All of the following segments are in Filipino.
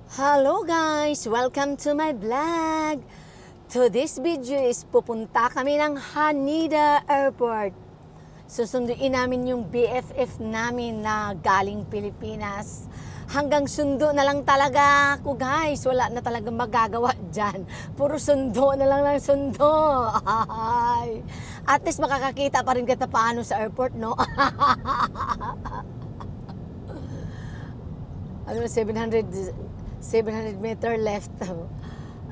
Hello guys! Welcome to my vlog! Today's video is pupunta kami ng Haneda Airport. Susunduin namin yung BFF namin na galing Pilipinas. Hanggang sundo na lang talaga ako guys. Wala na talaga magagawa dyan. Puro sundo na lang ng sundo. Ay. At least makakakita pa rin kita paano sa airport, no? Ano, 700 meter left.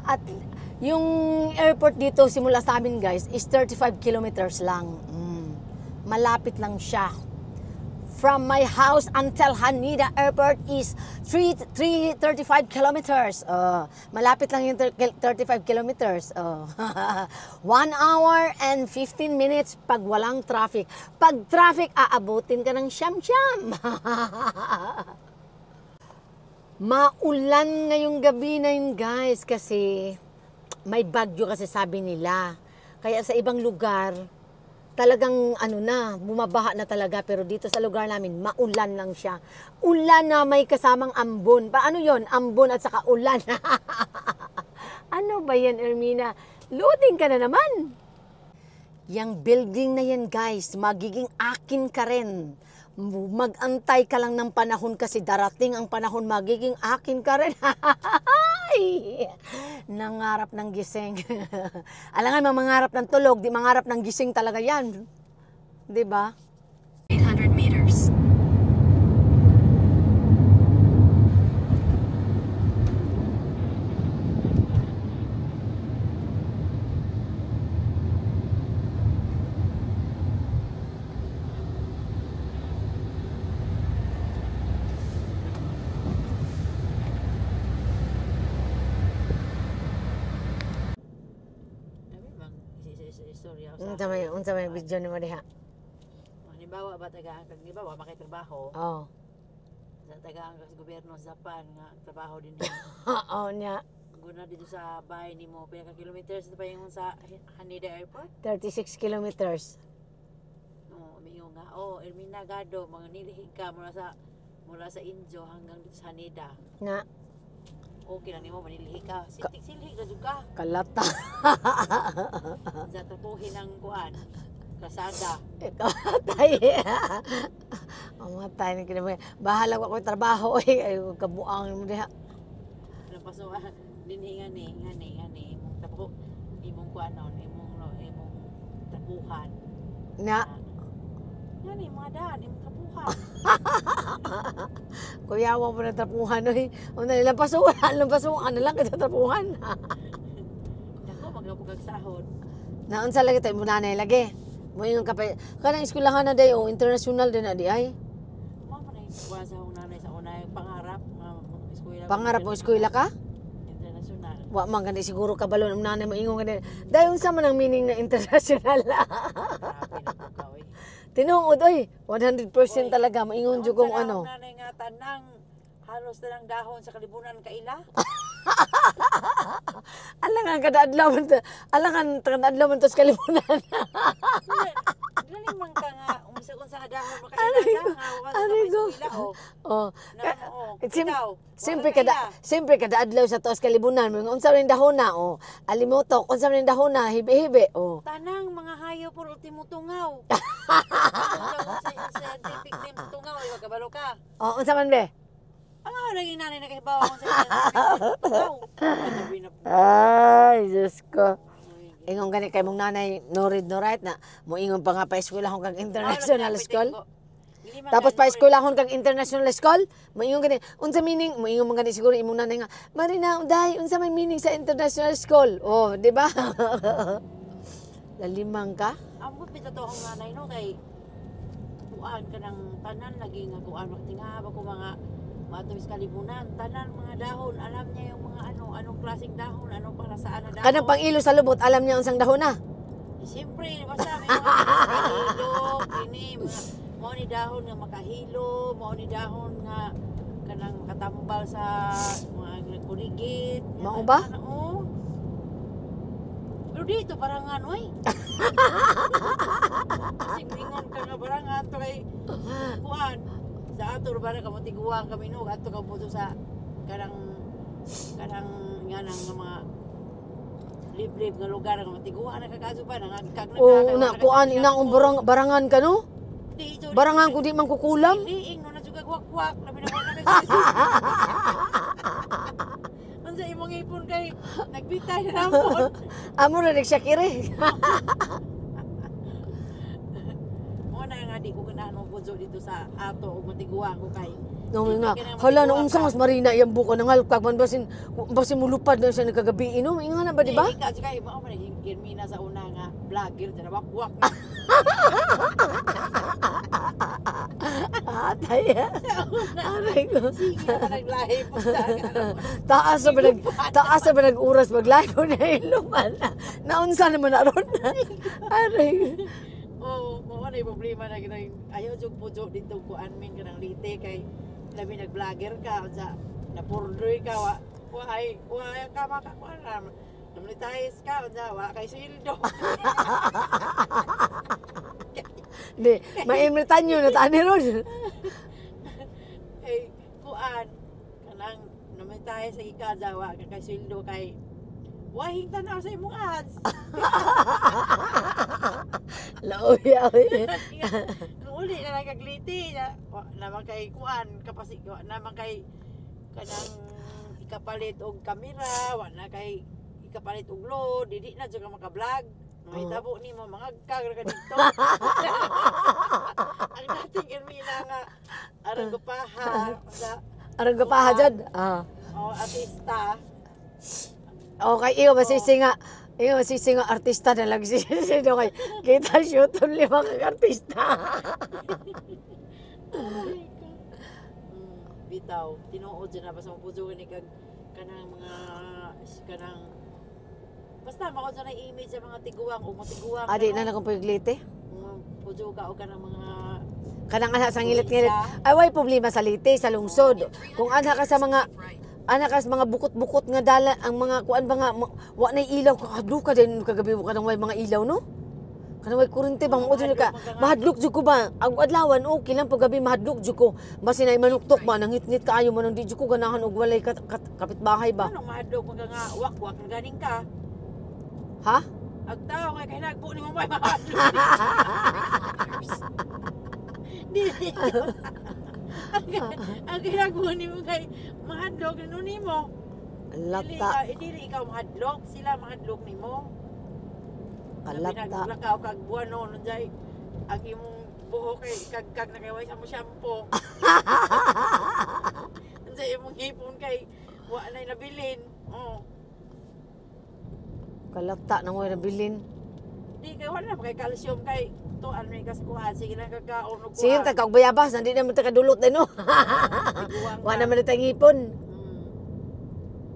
At yung airport dito simula sa amin guys is 35 kilometers lang. Malapit lang siya. From my house until Haneda Airport is 35 kilometers. Malapit lang yung 35 kilometers. 1 hour and 15 minutes pag walang traffic. Pag traffic, aabutin ka ng siyam-siyam. Maulan ngayong gabi na yun guys kasi may bagyo kasi sabi nila. Kaya sa ibang lugar, talagang bumabaha na talaga. Pero dito sa lugar namin, maulan lang siya. Ulan na may kasamang ambon. Paano yon? Ambon at saka ulan. Ano ba yan, Ermina? Loading ka na naman. Yang building na yan guys, magiging akin ka rin. Mag-antay ka lang ng panahon kasi darating ang panahon magiging akin ka rin. Nangarap ng gising. Alangan mangarap ng tulog, di mangarap ng gising talaga yan. 'Di ba? 800 meters. Unsa may video ni mo diha? Halimbawa ba tagaan kag halimbawa makitrabaho? Oh. Sa tagaan kag gobyerno sa Japan nga trabaho din din. Oo niya. Guna dito sa bahay nimo pila ka kilometers pa yung sa Haneda Airport? 36 kilometers. No, umiyo nga. Oh, Ermina Gado, mga nilihig ka mula sa Indio hanggang dito sa Haneda. Nga. Okay lang nimo manilihig ka. Silhig na jud ka. Kalata. Sa tapuhin ng kuan. Kasada. Kamatay. Kamatay na kinabuhi. Bahala ko ako trabaho. Ay, kabuang mo diha. Napaso dinhi ngani. Imong tapo. Imong kuan imong tapuhan. Na. Ngani, mga daan. Imong tapuhan. Kuya, wala mo na tapuhan. Lampasuhan na lang kita tapuhan. Ako, magkapugag sahod. Naon sa lagi tayo mo nanay lagi. Mo yung kapay. Kanang eskwelahan na day o international din na di ay. Mama na yung sa akong nanay sa unay pangarap. Eskwela. Pangarap mo eskwela ka? International. Wa man gani siguro kabalo ng nanay mo ingon gani. Dayon sa man ang meaning na international. Grabe na po ka, oy. Tinuod oy, 100% talaga maingon jud kung ano. Ang nanay nga tanang halos na lang dahon sa kalibunan kaila. Alangan kada-adlaw man to. Alangan kada-adlaw man to sa kalibunan. Dili man ka nga unsa nga dahon makaila ka nga eskwela o. Oh. Ikaw. Siyempre kada-adlaw sa to sa kalibunan. Unsa man dahon na oh. Alimutok, unsa man dahon na hibi-hibi oh. Tanang mga hayop por ultimo tungaw. Scientific name tungaw ay kabalo ka. Oh, unsa man be? Ang naging nanay na kahibawa ko sa tungaw. Ay, Diyos ko. Ingon gani kay mong nanay no read no write na mo ingon pa nga pa eskwelahon kag international school. Tapos pa eskwelahon kag international school, mo ingon gani unsa meaning mo ingon gani siguro imong nanay nga Marina uday unsa may meaning sa international school? Oh, di ba? Lalimang ka? Ambot bitaw to ang nanay no kay kuan ka ng tanan lagi nga kuan tingaba ko mga tuwis kalibunan, tanan mga dahon, alam niya yung mga anong klaseng dahon, anong para saan na dahon. Kanang pang-ilo sa lubot, alam niya unsang dahon na? Siyempre, basta may mga makahilo, mga ni dahon nga makahilo, mga ni dahon nga kanang makatambal sa mga kurigit. Mao ba? Pero dito parang oy. Singlingon ka nga parang ato kay kuan. Sa ato ba na kamo tiguang kami no ato ka puto sa kanang kanang nga nang mga liblib nga lugar nga matiguan na kakasuban nga kag O na kuan inaong barangan ka no? Barangan ko di man kukulam. liing no na juga gwak-gwak labi na wala kay unsa imong ipon kay nagbitay na namon. Amo na nagsakire. Mo na nga di ko ganahan mo puso dito sa ato ug matiguan ko kay No nga. Hala na unsa mas marina iyang buko nang halkag man basin mulupad na siya nagkagabi inom. Inga na ba di ba? Ikaw kay mo man Germina sa una nga vlogger dira wak-wak na. Atay. Aray ko. Sige na naglahi po sa Taas sa nag-uras maglive na iluman. Naunsa naman na ron. Aray. Oh, mo na yung problema na ginang ayaw jug pujo dito ko admin ka ng lite kay labi nag-vlogger ka sa napurdoy ka wa ay ka makakuan monetize ka unsa wa kay sweldo. Di, maimritan nyo na tani ron. Kay kuan kanang namonetize sa ikada wa ka kay sweldo kay wahing tanaw sa imong ads. Lauya. Uli na lang kagliti naman kay kuan kapasig naman kay kanang ikapalit og kamera wa na kay ikapalit og load dili na jud ka maka-vlog mahitabo nimo mga kag ka dito. Ang dating Ermina nga aron ko paha sa Arang gapaha dyan. artista. Okay, iyo masisi nga artista na lang sino kay kita shoot on 5 kang artista. Bitaw, tinuod dyan na basta mapusugan ni kanang mga kanang basta mako dyan na image sa mga tiguang o matiguang. Adi na lang kung paglite. Puso ka o kanang mga Kanang ana sa ngilit-ngilit. Ay way problema sa lite sa lungsod. Kung ana ka sa mga bukot-bukot nga dala ang mga kuan ba nga wa na ilaw kakadluka din kagabi mo kanang way mga ilaw no. Kanang way kurente bang mo ka mahadlok jud ko ba ang adlawan okay lang pag gabi mahadlok jud ko basin ay manuktok ba nangit-ngit kaayo man di jud ko ganahan og walay kapitbahay ba. anong mahadlok mga nga wak-wak nga ganing ka. Ha? Ang tao nga kay nagpo ni mo may mahadlok. Dili. Ang ginagawa ni mo kay mahadlok ano ni mo. Alata. Dili ikaw mahadlok, sila mahadlok ni mo. Alata. Naglakaw kag buwan no jay ang imong buhok kay kag na kay way sa mo shampoo. Unsa imong hipon kay wa na nabilin. Oh. Kalata nang way nabilin. Di kay wala na kay calcium kay to ano may kaskuhan sige lang kakaon og Sige ta kag bayabas hindi naman ta kadulot no. Wa naman ta ngipon.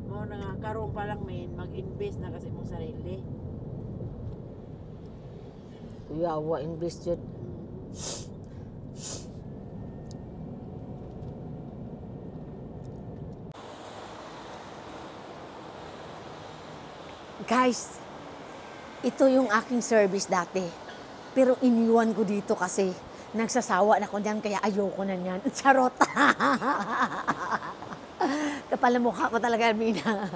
Mo na nga karon pa lang men mag-invest na kasi mong sarili. Kuya wa invest jud. Guys, ito yung aking service dati. Pero iniwan ko dito kasi nagsasawa na ko diyan kaya ayoko na niyan. Charot. Kapal na mukha ko talaga, Mina.